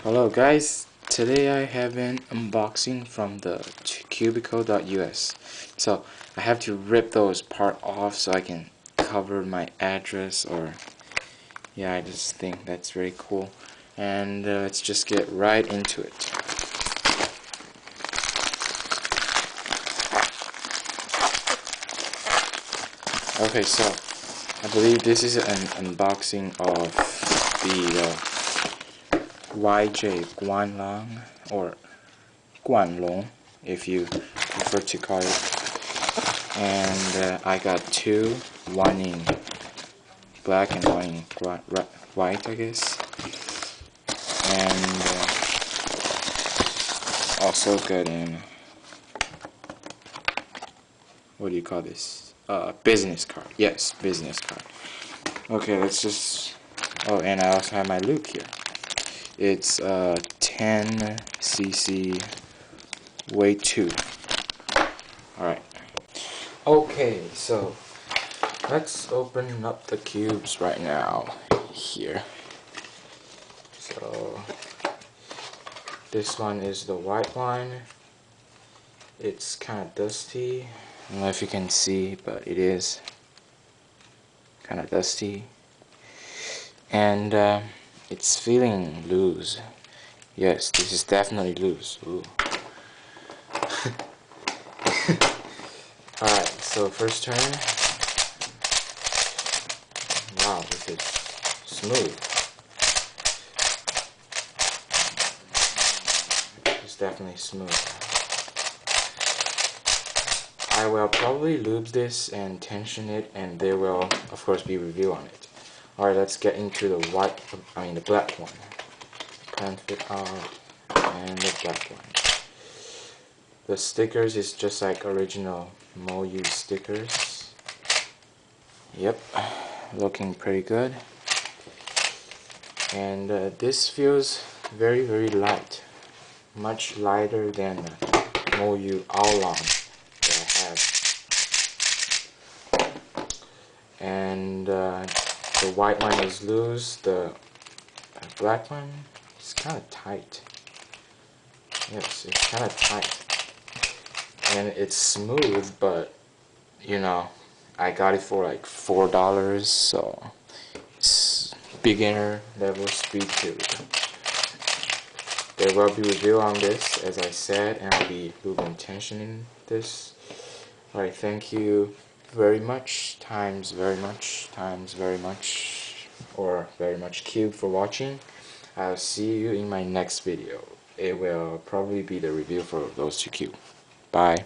Hello guys, today I have an unboxing from the cubicle.us. So I have to rip those part off so I can cover my address, or yeah, I just think that's very cool. And let's just get right into it. Okay, so I believe this is an unboxing of the YJ Guanlong, or Guanlong if you prefer to call it. And I got two, one in black and one in white, I guess. And also got in, what do you call this? Business card. Yes, business card. Okay, let's just. Oh, and I also have my loop here. It's 10cc weight 2. Alright. Okay, so let's open up the cubes right now here. So this one is the white one. It's kind of dusty. I don't know if you can see, but it is kind of dusty. And it's feeling loose. Yes, this is definitely loose. Ooh. Alright, so first turn. Wow, this is smooth. It's definitely smooth. I will probably lube this and tension it, and there will of course be review on it. Alright, let's get into the the black one. Can't fit out, and the black one. The stickers is just like original Moyu stickers. Yep, looking pretty good. And this feels very, very light. Much lighter than Moyu Guanlong that I have. And the white one is loose. The black one is kind of tight. Yes, it's kind of tight. And it's smooth, but you know, I got it for like $4, so it's beginner level speed tube. There will be review on this, as I said, and I'll be lube and tensioning this. Alright, thank you very much, times very much, or very much cube for watching. I'll see you in my next video. It will probably be the review for those two cubes. Bye.